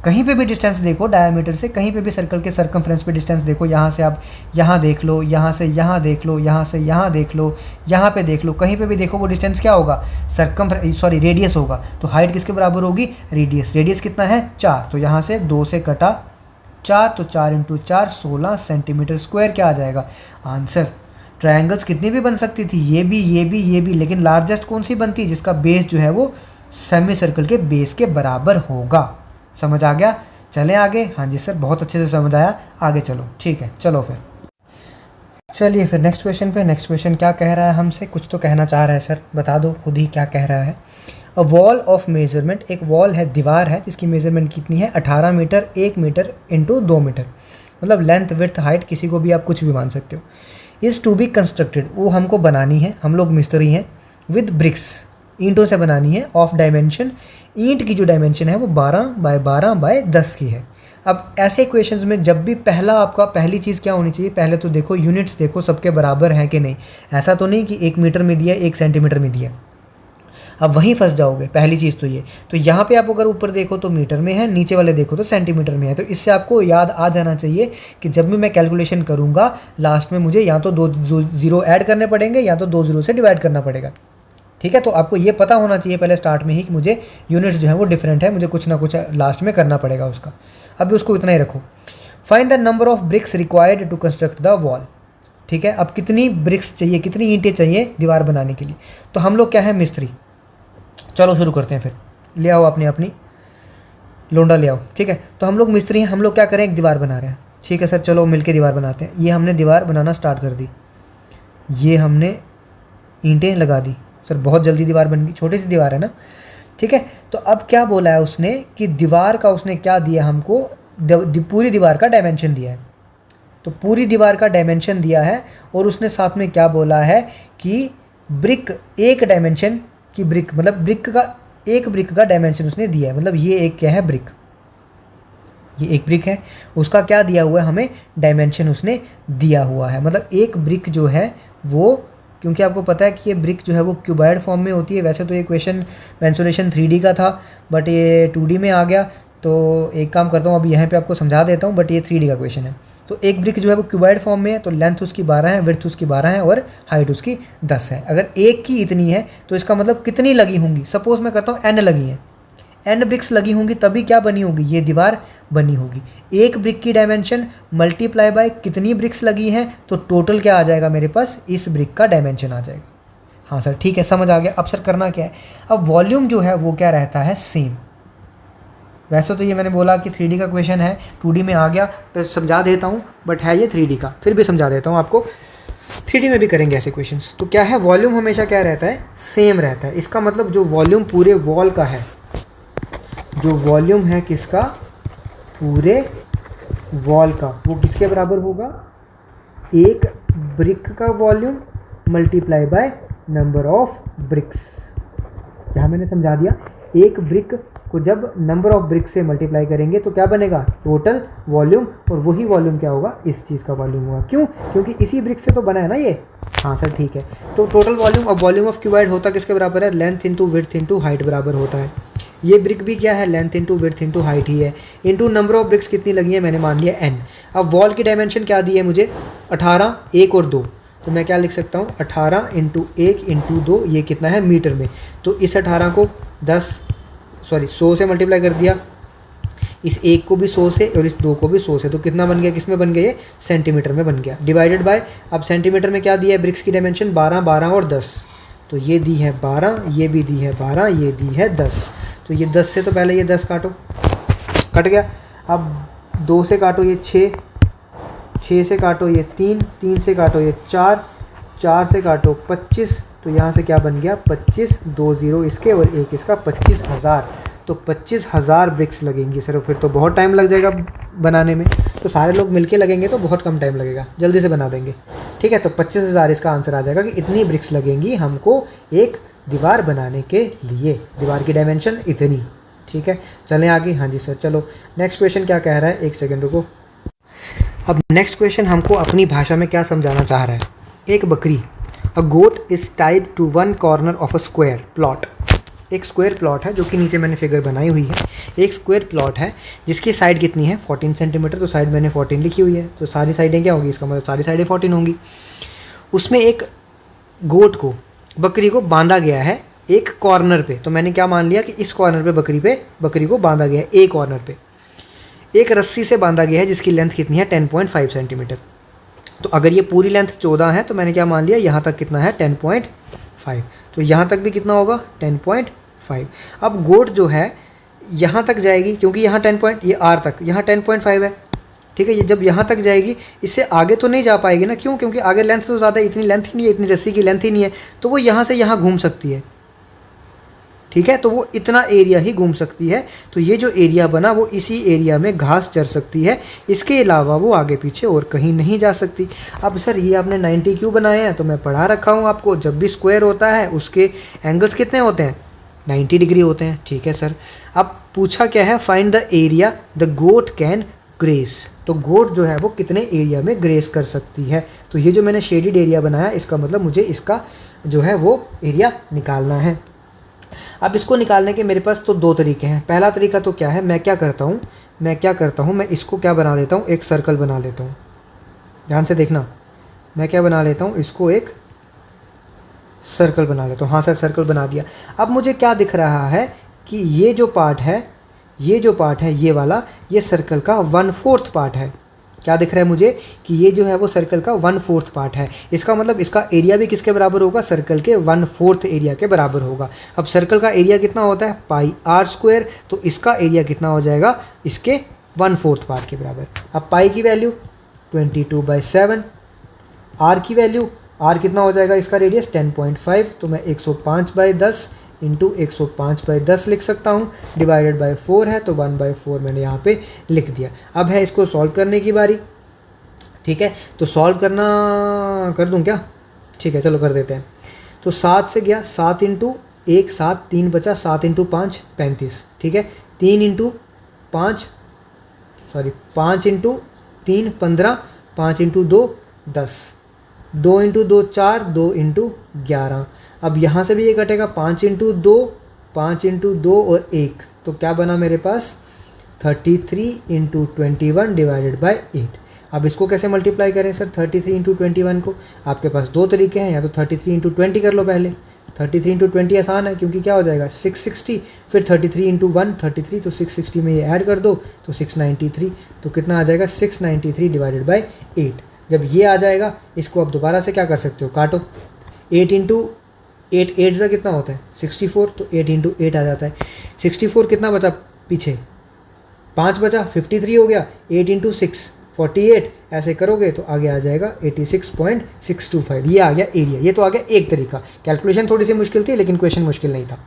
S1: कहीं पे भी डिस्टेंस देखो डायमीटर से, कहीं पे भी सर्कल के सर्कमफ्रेंस पे डिस्टेंस देखो, यहाँ से आप यहाँ देख लो, यहाँ से यहाँ देख लो, यहाँ से यहाँ देख लो, यहाँ पे देख लो, कहीं पे भी देखो वो डिस्टेंस क्या होगा, रेडियस होगा। तो हाइट किसके बराबर होगी, रेडियस। रेडियस कितना है 4, तो यहाँ से 2 से कटा 4, तो 4 × 4 16 सेंटीमीटर स्क्वायर क्या आ जाएगा आंसर। ट्रायंगल्स कितनी भी बन सकती थी, ये भी ये भी ये भी, लेकिन लार्जेस्ट कौन सी बनती है, जिसका बेस जो है वो सेमी सर्कल के बेस के बराबर होगा। समझ आ गया, चलें आगे। हाँ जी सर, बहुत अच्छे से समझ आया, आगे चलो। ठीक है, चलो फिर चलिए फिर नेक्स्ट क्वेश्चन पे। नेक्स्ट क्वेश्चन क्या कह रहा है हमसे, कुछ तो कहना चाह रहा है सर, बता दो खुद ही क्या कह रहा है। अ वॉल ऑफ मेजरमेंट, एक वॉल है, दीवार है, जिसकी मेजरमेंट कितनी है 18 मीटर, 1 मीटर × 2 मीटर, मतलब लेंथ विड्थ हाइट किसी को भी आप कुछ भी मान सकते हो। इज़ टू बी कंस्ट्रक्टेड, वो हमको बनानी है, हम लोग मिस्त्री हैं, विद ब्रिक्स, ईंटों से बनानी है, ऑफ डायमेंशन, ईंट की जो डायमेंशन है वो 12 बाय 12 बाय 10 की है। अब ऐसे इक्वेशंस में जब भी पहली चीज़ क्या होनी चाहिए, पहले तो देखो यूनिट्स देखो सबके बराबर हैं कि नहीं। ऐसा तो नहीं कि 1 मीटर में दिया 1 सेंटीमीटर में दिया, अब वहीं फंस जाओगे। पहली चीज़ तो ये, तो यहाँ पे आप अगर ऊपर देखो तो मीटर में है, नीचे वाले देखो तो सेंटीमीटर में है। तो इससे आपको याद आ जाना चाहिए कि जब भी मैं कैलकुलेशन करूँगा लास्ट में मुझे या तो 2 ज़ीरो ऐड करने पड़ेंगे या तो 2 ज़ीरो से डिवाइड करना पड़ेगा। ठीक है, तो आपको ये पता होना चाहिए पहले स्टार्ट में ही कि मुझे यूनिट्स जो है वो डिफरेंट है, मुझे कुछ ना कुछ लास्ट में करना पड़ेगा उसका। अभी उसको इतना ही रखो। Find the number of bricks required to construct the wall. ठीक है, अब कितनी ब्रिक्स चाहिए, कितनी ईंटें चाहिए दीवार बनाने के लिए। तो हम लोग क्या है, मिस्त्री। चलो शुरू करते हैं फिर, ले आओ अपनी लोंडा ले आओ। ठीक है, तो हम लोग मिस्त्री हैं, हम लोग क्या करें, एक दीवार बना रहे हैं। ठीक है सर, चलो मिलके दीवार बनाते हैं। ये हमने दीवार बनाना स्टार्ट कर दी, ये हमने ईंटें लगा दी। सर बहुत जल्दी दीवार बन गई, छोटी सी दीवार है ना। ठीक है, तो अब क्या बोला है उसने कि दीवार का उसने क्या दिया हमको, पूरी दीवार का डायमेंशन दिया है। तो पूरी दीवार का डायमेंशन दिया है और उसने साथ में क्या बोला है कि ब्रिक, एक डायमेंशन की ब्रिक, मतलब एक ब्रिक का डायमेंशन उसने दिया है। मतलब ये एक क्या है, ब्रिक, ये एक ब्रिक है, उसका क्या दिया हुआ है हमें, डायमेंशन उसने दिया हुआ है। मतलब एक ब्रिक जो है वो, क्योंकि आपको पता है कि ये ब्रिक जो है वो क्यूबॉइड फॉर्म में होती है। वैसे तो ये क्वेश्चन मेंसुरेशन 3D का था, बट ये 2D में आ गया। तो एक काम करता हूँ, अभी यहाँ पे आपको समझा देता हूँ, बट ये 3D का क्वेश्चन है। तो एक ब्रिक जो है वो क्यूबॉइड फॉर्म में है, तो लेंथ उसकी 12 है, विड्थ उसकी 12 है और हाइट उसकी 10 है। अगर एक की इतनी है तो इसका मतलब कितनी लगी होंगी, सपोज मैं करता हूँ n लगी हैं, n ब्रिक्स लगी होंगी, तभी क्या बनी होगी, ये दीवार बनी होगी। एक ब्रिक की डायमेंशन मल्टीप्लाई बाय कितनी ब्रिक्स लगी हैं, तो टोटल क्या आ जाएगा मेरे पास, इस ब्रिक का डायमेंशन आ जाएगा। हाँ सर ठीक है, समझ आ गया। अब सर करना क्या है, अब वॉल्यूम जो है वो क्या रहता है, सेम। वैसे तो ये मैंने बोला कि 3D का क्वेश्चन है, 2D में आ गया तो समझा देता हूँ, बट है ये 3D का, फिर भी समझा देता हूँ आपको। 3D में भी करेंगे ऐसे क्वेश्चंस। तो क्या है, वॉल्यूम हमेशा क्या रहता है, सेम रहता है। इसका मतलब जो वॉल्यूम पूरे वॉल का है, जो वॉल्यूम है किसका, पूरे वॉल का, वो किसके बराबर होगा, एक ब्रिक का volume multiply by number of BRICS. यहाँ मैंने समझा दिया, एक ब्रिक को जब नंबर ऑफ ब्रिक से मल्टीप्लाई करेंगे तो क्या बनेगा, टोटल वॉल्यूम, और वही वॉल्यूम क्या होगा, इस चीज़ का वॉल्यूम होगा। क्यों, क्योंकि इसी ब्रिक से तो बना है ना ये। हाँ सर ठीक है, तो टोटल वॉल्यूम, और वॉल्यूम ऑफ क्यूबॉइड होता किसके बराबर है, length into width into height बराबर होता है। ये ब्रिक भी क्या है, length into width into height ही है, इंटू नंबर ऑफ ब्रिक्स कितनी लगी है, मैंने मान लिया n। अब वॉल की डायमेंशन क्या दी है मुझे, 18, 1 और 2, तो मैं क्या लिख सकता हूँ, 18 × 1 × 2, ये कितना है मीटर में। तो इस 18 को 100 से मल्टीप्लाई कर दिया, इस 1 को भी 100 से और इस 2 को भी 100 से, तो कितना बन गया, किस में बन गया, ये सेंटीमीटर में बन गया। डिवाइडेड बाय, अब सेंटीमीटर में क्या दिया है, ब्रिक्स की डायमेंशन 12, 12 और 10, तो ये दी है 12, ये भी दी है 12, ये दी है 10। तो ये 10 से तो पहले ये 10 काटो, कट गया। अब 2 से काटो ये 6, 6 से काटो ये 3, 3 से काटो ये 4, 4 से काटो 25, तो यहाँ से क्या बन गया, 25, 2 0 इसके और 1 इसका, 25,000। तो 25,000 ब्रिक्स लगेंगी सर, फिर तो बहुत टाइम लग जाएगा बनाने में। तो सारे लोग मिलके लगेंगे तो बहुत कम टाइम लगेगा, जल्दी से बना देंगे। ठीक है, तो 25,000 इसका आंसर आ जाएगा कि इतनी ब्रिक्स लगेंगी हमको एक दीवार बनाने के लिए, दीवार की डायमेंशन इतनी। ठीक है, चलें आगे। हाँ जी सर, चलो नेक्स्ट क्वेश्चन क्या कह रहा है, एक सेकेंड रुको। अब नेक्स्ट क्वेश्चन हमको अपनी भाषा में क्या समझाना चाह रहा है, एक बकरी a goat is tied to one corner of a square plot. एक स्क्वायर प्लॉट है जो कि नीचे मैंने फिगर बनाई हुई है। एक स्क्वायर प्लॉट है जिसकी साइड कितनी है 14 सेंटीमीटर, तो साइड मैंने 14 लिखी हुई है, तो सारी साइडें क्या होगी, इसका मतलब सारी साइडें 14 होंगी। उसमें एक गोट को, बकरी को बांधा गया है एक कॉर्नर पे, तो मैंने क्या मान लिया कि इस कॉर्नर पे बकरी को बांधा गया है, एक कॉर्नर पे एक रस्सी से बांधा गया है जिसकी लेंथ कितनी है 10.5 सेंटीमीटर। तो अगर ये पूरी लेंथ 14 है तो मैंने क्या मान लिया, यहाँ तक कितना है 10.5, तो यहाँ तक भी कितना होगा 10.5। अब गोट जो है यहाँ तक जाएगी, क्योंकि यहाँ 10 ये आर तक, यहाँ 10.5 है, ठीक है। ये जब यहाँ तक जाएगी इससे आगे तो नहीं जा पाएगी ना, क्यों, क्योंकि आगे लेंथ तो ज़्यादा, इतनी लेंथ ही नहीं है, इतनी रस्सी की लेंथ ही नहीं है, तो वो यहाँ से यहाँ घूम सकती है, ठीक है। तो वो इतना एरिया ही घूम सकती है। तो ये जो एरिया बना वो इसी एरिया में घास चर सकती है, इसके अलावा वो आगे पीछे और कहीं नहीं जा सकती। अब सर ये आपने 90 क्यों बनाए हैं, तो मैं पढ़ा रखा हूँ आपको, जब भी स्क्वायर होता है उसके एंगल्स कितने होते हैं 90 डिग्री होते हैं, ठीक है सर। अब पूछा क्या है, find the area the goat can graze, तो गोट जो है वो कितने एरिया में ग्रेस कर सकती है। तो ये जो मैंने शेडिड एरिया बनाया इसका मतलब मुझे इसका जो है वो एरिया निकालना है। अब इसको निकालने के मेरे पास तो दो तरीके हैं। पहला तरीका तो क्या है, मैं क्या करता हूँ, मैं इसको क्या बना देता हूँ, एक सर्कल बना लेता हूँ। ध्यान से देखना, मैं क्या बना लेता हूँ, इसको एक सर्कल बना लेता हूँ। हाँ सर सर्कल बना दिया। अब मुझे क्या दिख रहा है कि ये जो पार्ट है ये वाला, ये सर्कल का 1/4 पार्ट है। क्या दिख रहा है मुझे कि ये जो है वो सर्कल का 1/4 पार्ट है। इसका मतलब इसका एरिया भी किसके बराबर होगा, सर्कल के 1/4 एरिया के बराबर होगा। अब सर्कल का एरिया कितना होता है πr², तो इसका एरिया कितना हो जाएगा, इसके 1/4 पार्ट के बराबर। अब पाई की वैल्यू 22/7, आर की वैल्यू, आर कितना हो जाएगा, इसका रेडियस 10.5, तो मैं 105/10 इंटू 105/10 लिख सकता हूँ, डिवाइडेड बाय 4 है तो 1/4 मैंने यहाँ पे लिख दिया। अब है इसको सॉल्व करने की बारी, ठीक है। तो सॉल्व करना कर दूँ क्या, ठीक है चलो कर देते हैं। तो 7 से गया, 7 इंटू 1 7, 3 बचा, 7 इंटू 5 35, ठीक है। 5 इंटू 3 15, 5 इंटू 2 10, 2 इंटू 2 4, 2 इंटू 11। अब यहाँ से भी ये कटेगा, 5 इंटू 2 और 1, तो क्या बना मेरे पास 33 इंटू 21 डिवाइडेड बाई 8। अब इसको कैसे मल्टीप्लाई करें सर 33 इंटू 21 को, आपके पास दो तरीके हैं, या तो 33 इंटू 20 कर लो पहले। 33 इंटू 20 आसान है क्योंकि क्या हो जाएगा 660, फिर 33 इंटू 1 33, तो 660 में ये ऐड कर दो तो 693, तो कितना आ जाएगा 693 डिवाइडेड बाई 8। जब ये आ जाएगा इसको अब दोबारा से क्या कर सकते हो, काटो। 8 इंटू 8 से कितना होता है 64, तो 8 इंटू 8 आ जाता है। 64 कितना बचा पीछे, 5 बचा, 53 हो गया। 8 इंटू 6 48, ऐसे करोगे तो आगे आ जाएगा 86.625। ये आ गया एरिया। ये तो आ गया एक तरीका। कैलकुलेशन थोड़ी सी मुश्किल थी लेकिन क्वेश्चन मुश्किल नहीं था।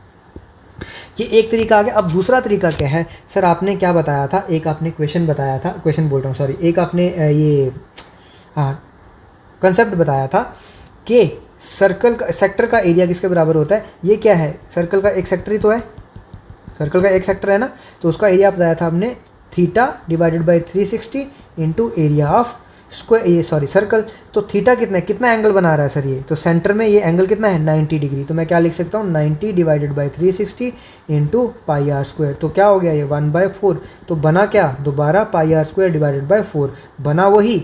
S1: ये एक तरीका आ गया। अब दूसरा तरीका क्या है सर, आपने क्या बताया था, एक आपने क्वेश्चन बताया था, क्वेश्चन बोल रहा हूँ सॉरी, एक आपने ये कंसेप्ट बताया था कि सर्कल का सेक्टर का एरिया किसके बराबर होता है। ये क्या है, सर्कल का एक सेक्टर ही तो है, सर्कल का एक सेक्टर है ना, तो उसका एरिया बताया था हमने theta divided by 360 into area of square, ये सॉरी सर्कल। तो थीटा कितना एंगल बना रहा है सर ये, तो सेंटर में ये एंगल कितना है 90 डिग्री, तो मैं क्या लिख सकता हूँ 90 डिवाइडेड बाई 360 इंटू πr², तो क्या हो गया ये 1/4। तो बना क्या दोबारा πr² डिवाइडेड बाई 4, बना वही,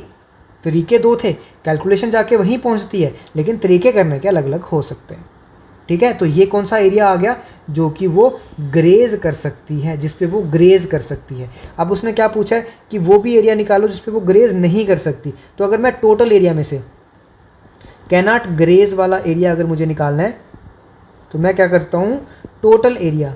S1: तरीके दो थे, कैलकुलेशन जाके वहीं पहुंचती है लेकिन तरीके करने के अलग अलग हो सकते हैं, ठीक है। तो ये कौन सा एरिया आ गया जो कि वो ग्रेज कर सकती है, जिस पे वो ग्रेज कर सकती है। अब उसने क्या पूछा है कि वो भी एरिया निकालो जिस पे वो ग्रेज नहीं कर सकती। तो अगर मैं टोटल एरिया में से कैनॉट ग्रेज वाला एरिया अगर मुझे निकालना है तो मैं क्या करता हूँ, टोटल एरिया,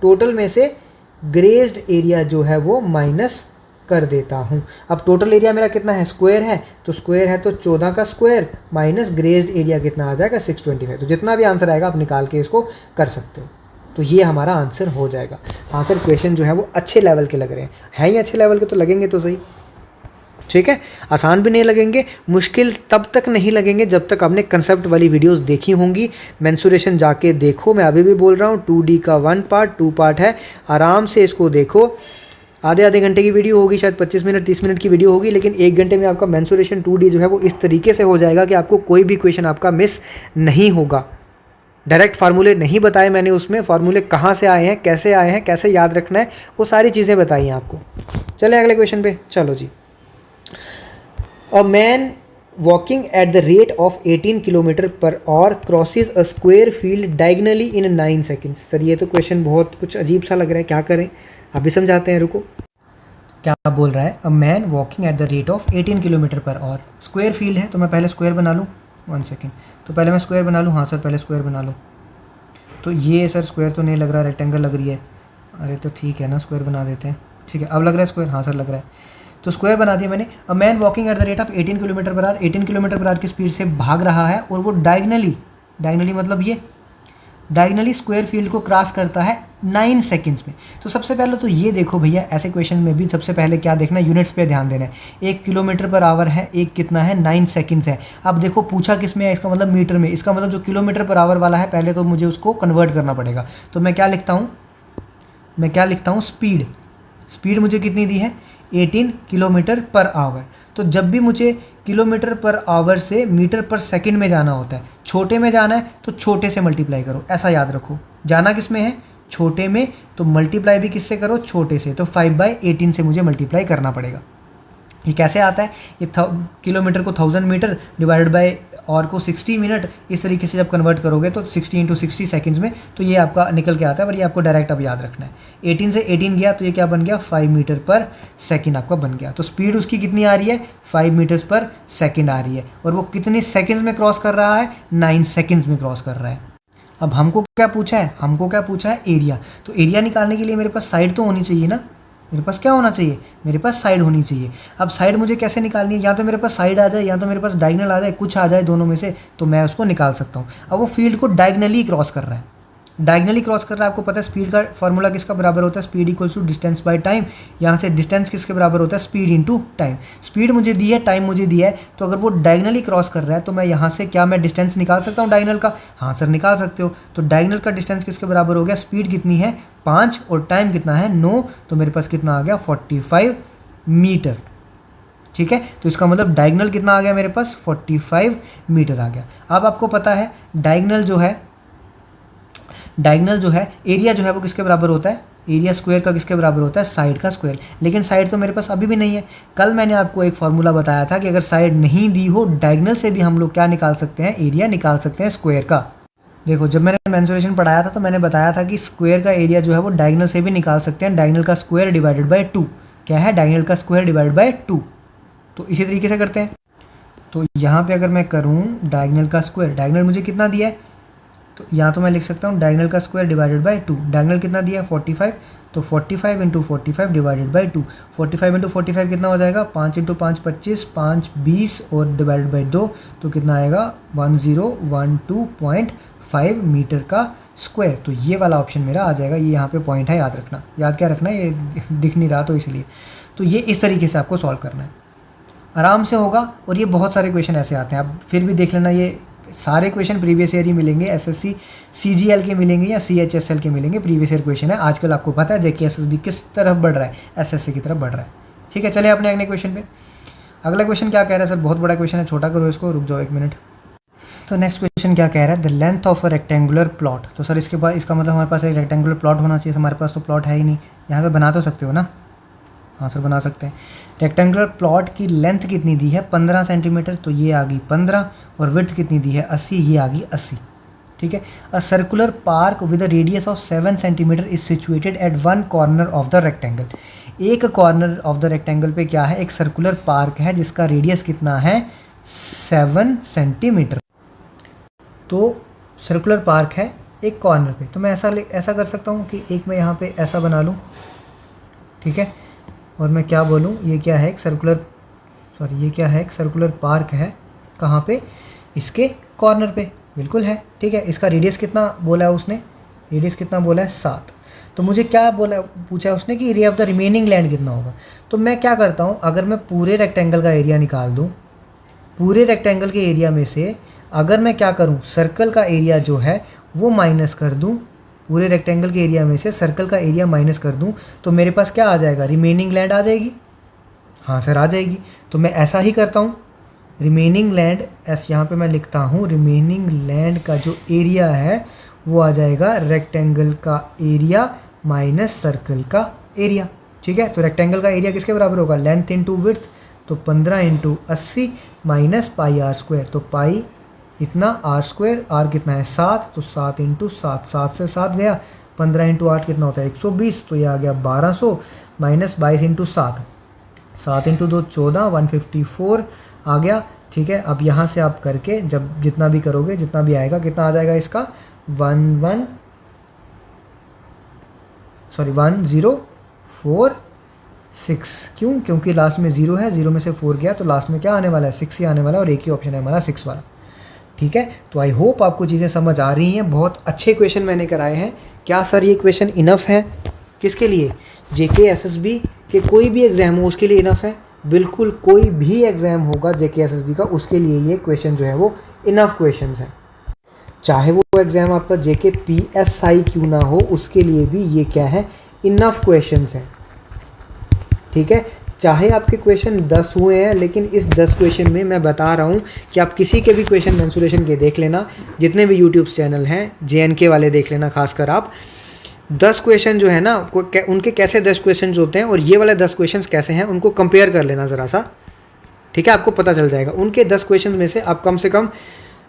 S1: टोटल में से ग्रेज्ड एरिया जो है वो माइनस कर देता हूँ। अब टोटल एरिया मेरा कितना है, स्क्वायर है, तो स्क्वायर है तो 14 का स्क्वायर माइनस ग्रेज्ड एरिया कितना आ जाएगा 625। तो जितना भी आंसर आएगा आप निकाल के इसको कर सकते हो। तो ये हमारा आंसर हो जाएगा। आंसर क्वेश्चन जो है वो अच्छे लेवल के लग रहे हैं ही अच्छे लेवल के, तो लगेंगे तो सही, ठीक है। आसान भी नहीं लगेंगे, मुश्किल तब तक नहीं लगेंगे जब तक आपने कंसेप्ट वाली वीडियोस देखी होंगी। मेंसुरेशन जाके देखो, मैं अभी भी बोल रहा हूँ 2D का 1 पार्ट 2 पार्ट है, आराम से इसको देखो, आधे आधे घंटे की वीडियो होगी, शायद 25 मिनट 30 मिनट की वीडियो होगी, लेकिन 1 घंटे में आपका मेंसुरेशन 2D जो है वो इस तरीके से हो जाएगा कि आपको कोई भी क्वेश्चन आपका मिस नहीं होगा। डायरेक्ट फार्मूले नहीं बताए मैंने उसमें, फार्मूले कहाँ से आए हैं, कैसे याद रखना है, वो सारी चीज़ें बताई हैं आपको। चले अगले क्वेश्चन पे, चलो जी। A man walking at the rate of 18 kilometre per hour crosses a square field diagonally in 9 seconds. Sir ये तो क्वेश्चन बहुत कुछ अजीब सा लग रहा है, क्या करें अभी समझाते हैं, रुको। क्या बोल रहा है, अ man walking at the rate of 18 kilometre per our, square field है, तो मैं पहले स्क्वायर बना लूँ, 1 सेकेंड, तो पहले मैं स्क्वायर बना लूँ। हाँ सर पहले स्क्वायर बना लूँ। तो ये सर स्क्वायर तो नहीं लग रहा, रेक्टेंगल लग रही है। अरे तो ठीक है ना, स्क्वायर बना देते हैं, ठीक है अब लग रहा है स्क्वायर। हाँ सर लग रहा है, तो स्क्वायर बना दिया मैंने। अ man walking at the rate of 18 kilometre per our, 18 kilometre per our की स्पीड से भाग रहा है और वो डायगनली मतलब ये डायगनली स्क्वायर फील्ड को क्रॉस करता है 9 सेकंड्स में। तो सबसे पहले तो ये देखो भैया, ऐसे क्वेश्चन में भी सबसे पहले क्या देखना है, यूनिट्स पे ध्यान देना है। 1 किलोमीटर पर आवर है, एक कितना है 9 सेकंड्स है। अब देखो पूछा किस में है, इसका मतलब मीटर में, इसका मतलब जो किलोमीटर पर आवर वाला है पहले तो मुझे उसको कन्वर्ट करना पड़ेगा। तो मैं क्या लिखता हूँ, स्पीड मुझे कितनी दी है 18 किलोमीटर पर आवर। तो जब भी मुझे किलोमीटर पर आवर से मीटर पर सेकंड में जाना होता है, छोटे में जाना है तो छोटे से मल्टीप्लाई करो, ऐसा याद रखो। जाना किस में है, छोटे में, तो मल्टीप्लाई भी किससे करो, छोटे से। तो 5/18 से मुझे मल्टीप्लाई करना पड़ेगा। ये कैसे आता है, ये किलोमीटर को 1000 मीटर डिवाइडेड बाय और को 60 मिनट, इस तरीके से जब कन्वर्ट करोगे तो 60 × 60 सेकंड्स में, तो ये आपका निकल के आता है। पर ये आपको डायरेक्ट अब याद रखना है। 18 से 18 गया तो ये क्या बन गया, 5 मीटर पर सेकंड आपका बन गया। तो स्पीड उसकी कितनी आ रही है, 5 मीटर्स पर सेकंड आ रही है। और वो कितने सेकंड्स में क्रॉस कर रहा है, 9 सेकंड्स में क्रॉस कर रहा है। अब हमको क्या पूछा है, एरिया। तो एरिया निकालने के लिए मेरे पास साइड तो होनी चाहिए ना, मेरे पास क्या होना चाहिए, मेरे पास साइड होनी चाहिए। अब साइड मुझे कैसे निकालनी है, या तो मेरे पास साइड आ जाए या तो मेरे पास डायगनल आ जाए, कुछ आ जाए दोनों में से, तो मैं उसको निकाल सकता हूँ। अब वो फील्ड को डायगनली क्रॉस कर रहा है, आपको पता है स्पीड का फॉर्मूला किसका बराबर होता है, speed equals to distance by time. यहाँ से डिस्टेंस किसके बराबर होता है, स्पीड इनटू टाइम। स्पीड मुझे दी है, टाइम मुझे दिया है, तो अगर वो डायगनली क्रॉस कर रहा है तो मैं यहाँ से क्या मैं डिस्टेंस निकाल सकता हूँ डायगनल का। हाँ सर निकाल सकते हो। तो डायगनल का डिस्टेंस किसके बराबर हो गया, स्पीड कितनी है 5 और टाइम कितना है 9, तो मेरे पास कितना आ गया 45 मीटर। ठीक है, तो इसका मतलब डायगनल कितना आ गया मेरे पास, 45 मीटर आ गया। अब आपको पता है डायगनल जो है एरिया जो है वो किसके बराबर होता है, एरिया स्क्वायर का किसके बराबर होता है, साइड का स्क्वायर। लेकिन साइड तो मेरे पास अभी भी नहीं है। कल मैंने आपको एक फार्मूला बताया था कि अगर साइड नहीं दी हो, डायगनल से भी हम लोग क्या निकाल सकते हैं, एरिया निकाल सकते हैं स्क्वायर का। देखो जब मैंने मेंसुरेशन पढ़ाया था तो मैंने बताया था कि स्क्वायर का एरिया जो है वो डायगनल से भी निकाल सकते हैं, डायगनल का स्क्वायर डिवाइडेड बाय 2। क्या है, डायगनल का स्क्वायर डिवाइडेड बाय 2। तो इसी तरीके से करते हैं। तो यहाँ पे अगर मैं करूँ डायगनल का स्क्वायर, डायगनल मुझे कितना दिया है, तो यहाँ तो मैं लिख सकता हूँ डायगनल का स्क्वायर डिवाइडेड बाय 2। डायगनल कितना दिया है 45, तो 45 × 45 डिवाइडेड बाय 2। 45 × 45 कितना हो जाएगा, 5 × 5 25, 5 20 और डिवाइडेड बाय 2, तो कितना आएगा 1012.5 मीटर का स्क्वायर। तो ये वाला ऑप्शन मेरा आ जाएगा। ये यहाँ पे पॉइंट है, याद रखना। याद क्या रखना है, ये दिख नहीं रहा तो इसलिए। तो ये इस तरीके से आपको सॉल्व करना है, आराम से होगा। और ये बहुत सारे क्वेश्चन ऐसे आते हैं, आप फिर भी देख लेना। ये सारे क्वेश्चन प्रीवियस ईयर ही मिलेंगे, एसएससी सीजीएल के मिलेंगे या सीएचएसएल के मिलेंगे, प्रीवियस ईयर क्वेश्चन है। आजकल आपको पता है जेके एसएसबी किस तरफ बढ़ रहा है, एसएससी की तरफ बढ़ रहा है। ठीक है, चले अपने अगले क्वेश्चन पे। अगला क्वेश्चन क्या कह रहा है, सर बहुत बड़ा क्वेश्चन है, छोटा करो इसको, रुक जाओ 1 मिनट। तो नेक्स्ट क्वेश्चन क्या कह रहा है, the length of a rectangular plot. तो सर इसके बाद इसका मतलब हमारे पास एक रेक्टेंगुलर प्लॉट होना चाहिए। हमारे पास तो प्लॉट है ही नहीं। यहाँ पे बना तो सकते हो ना, हाँ सर बना सकते हैं। रेक्टेंगुलर प्लॉट की लेंथ कितनी दी है 15 सेंटीमीटर, तो ये आ गई 15, और विड्थ कितनी दी है 80, ये आ गई 80। ठीक है, a circular park with a radius of 7 centimetre is situated at one corner of the rectangle. एक कॉर्नर ऑफ द रेक्टेंगल पे क्या है, एक सर्कुलर पार्क है जिसका रेडियस कितना है 7 सेंटीमीटर। तो सर्कुलर पार्क है एक कॉर्नर पे, तो मैं ऐसा कर सकता हूँ कि एक मैं यहाँ पे ऐसा बना लूँ। ठीक है, और मैं क्या बोलूँ, ये क्या है एक सर्कुलर पार्क है। कहाँ पे, इसके कॉर्नर पे, बिल्कुल है। ठीक है, इसका रेडियस कितना बोला है उसने, रेडियस कितना बोला है 7। तो मुझे क्या पूछा है उसने कि area of the remaining land कितना होगा। तो मैं क्या करता हूँ, अगर मैं पूरे रेक्टेंगल का एरिया निकाल दूँ, पूरे रेक्टेंगल के एरिया में से अगर मैं क्या करूँ, सर्कल का एरिया जो है वो माइनस कर दूँ पूरे रेक्टेंगल के एरिया में से सर्कल का एरिया माइनस कर दूं तो मेरे पास क्या आ जाएगा, रिमेनिंग लैंड आ जाएगी। हाँ सर आ जाएगी। तो मैं ऐसा ही करता हूँ, रिमेनिंग लैंड यहाँ पे मैं लिखता हूँ, रिमेनिंग लैंड का जो एरिया है वो आ जाएगा रेक्टेंगल का एरिया माइनस सर्कल का एरिया। ठीक है, तो रेक्टेंगल का एरिया किसके बराबर होगा, लेंथ इंटू विड्थ, तो 15 into 80 minus pi R square, तो पाई इतना आर स्क्वायर, आर कितना है 7, तो 7 इंटू 7, 7 से 7 गया, 15 इंटू 8 कितना होता है 120, तो ये आ गया 1200 माइनस 22 इंटू 7, 7 इंटू 2 14, 154 आ गया। ठीक है, अब यहाँ से आप करके जब जितना भी करोगे, जितना भी आएगा, कितना आ जाएगा इसका 1046। क्यों, क्योंकि लास्ट में 0 है, 0 में से 4 गया तो लास्ट में क्या आने वाला है 6 ही आने वाला है, और एक ही ऑप्शन है हमारा 6 वाला। ठीक है, तो आई होप आपको चीज़ें समझ आ रही हैं। बहुत अच्छे क्वेश्चन मैंने कराए हैं। क्या सर ये क्वेश्चन इनफ है किसके लिए, जेके एसएसबी के कोई भी एग्ज़ाम हो उसके लिए इनफ है? बिल्कुल, कोई भी एग्ज़ाम होगा जेके एसएसबी का उसके लिए ये क्वेश्चन जो है वो इनफ क्वेश्चन है। चाहे वो एग्ज़ाम आपका जेके पीएसआई क्यों ना हो, उसके लिए भी ये क्या है, इनफ क्वेश्चन है। ठीक है, चाहे आपके क्वेश्चन 10 हुए हैं, लेकिन इस 10 क्वेश्चन में मैं बता रहा हूँ कि आप किसी के भी क्वेश्चन मेंसुरेशन के देख लेना, जितने भी यूट्यूब चैनल हैं जेएनके वाले देख लेना, खासकर आप 10 क्वेश्चन जो है ना उनके कैसे 10 क्वेश्चन होते हैं और ये वाले 10 क्वेश्चन कैसे हैं उनको कंपेयर कर लेना ज़रा सा। ठीक है, आपको पता चल जाएगा। उनके 10 क्वेश्चन में से आप कम से कम,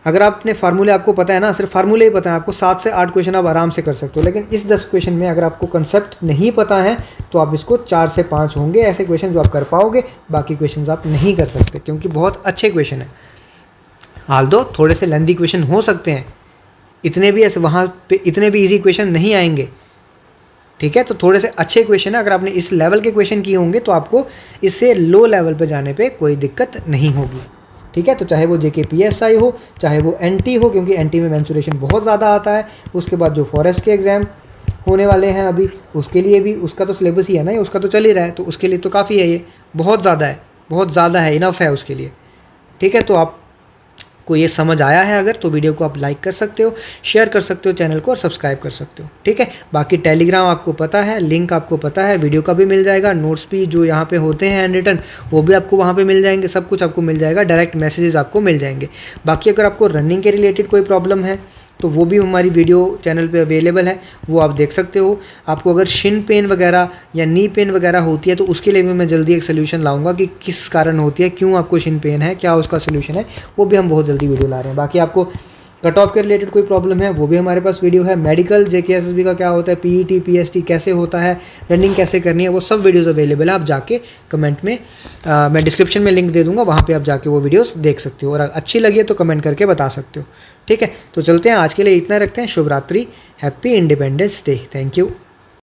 S1: अगर आपने फार्मूले आपको पता है ना, सिर्फ फार्मूले ही पता है आपको, 7 से 8 क्वेश्चन आप आराम से कर सकते हो। लेकिन इस 10 क्वेश्चन में अगर आपको कंसेप्ट नहीं पता है तो आप इसको 4 से 5 होंगे ऐसे क्वेश्चन जो आप कर पाओगे, बाकी क्वेश्चन आप नहीं कर सकते, क्योंकि बहुत अच्छे क्वेश्चन हैं। हाल दो थोड़े से लेंदी क्वेश्चन हो सकते हैं, इतने भी ऐसे वहाँ पे इतने भी ईजी क्वेश्चन नहीं आएंगे। ठीक है, तो थोड़े से अच्छे क्वेश्चन है, अगर आपने इस लेवल के क्वेश्चन किए होंगे तो आपको इससे लो लेवल पे जाने पे कोई दिक्कत नहीं होगी। ठीक है, तो चाहे वो जेके पीएसआई हो, चाहे वो एनटी हो, क्योंकि एनटी में मेंसुरेशन बहुत ज़्यादा आता है। उसके बाद जो फॉरेस्ट के एग्ज़ाम होने वाले हैं अभी, उसके लिए भी उसका तो सिलेबस ही है ना, उसका तो चल ही रहा है, तो उसके लिए तो काफ़ी है, ये बहुत ज़्यादा है, इनफ है उसके लिए। ठीक है, तो आप को ये समझ आया है अगर, तो वीडियो को आप लाइक कर सकते हो, शेयर कर सकते हो चैनल को, और सब्सक्राइब कर सकते हो। ठीक है, बाकी टेलीग्राम आपको पता है, लिंक आपको पता है, वीडियो का भी मिल जाएगा, नोट्स भी जो यहाँ पे होते हैं हैंड रिटन वो भी आपको वहाँ पे मिल जाएंगे, सब कुछ आपको मिल जाएगा, डायरेक्ट मैसेजेस आपको मिल जाएंगे। बाकी अगर आपको रनिंग के रिलेटेड कोई प्रॉब्लम है तो वो भी हमारी वीडियो चैनल पे अवेलेबल है, वो आप देख सकते हो। आपको अगर शिन पेन वगैरह या नी पेन वगैरह होती है तो उसके लिए भी मैं जल्दी एक सोल्यूशन लाऊंगा कि किस कारण होती है, क्यों आपको शिन पेन है, क्या उसका सोल्यूशन है, वो भी हम बहुत जल्दी वीडियो ला रहे हैं। बाकी आपको कट ऑफ के रिलेटेड कोई प्रॉब्लम है वो भी हमारे पास वीडियो है, मेडिकल जेके एसएसबी का क्या होता है, पीईटी पीएसटी कैसे होता है, रनिंग कैसे करनी है, वो सब वीडियोस अवेलेबल है। आप जाके कमेंट में मैं डिस्क्रिप्शन में लिंक दे दूंगा, वहाँ पे आप जाके वो वीडियोस देख सकते हो, और अच्छी लगी तो कमेंट करके बता सकते हो। ठीक है, तो चलते हैं, आज के लिए इतना रखते हैं। शुभ रात्रि, happy independence day, thank you.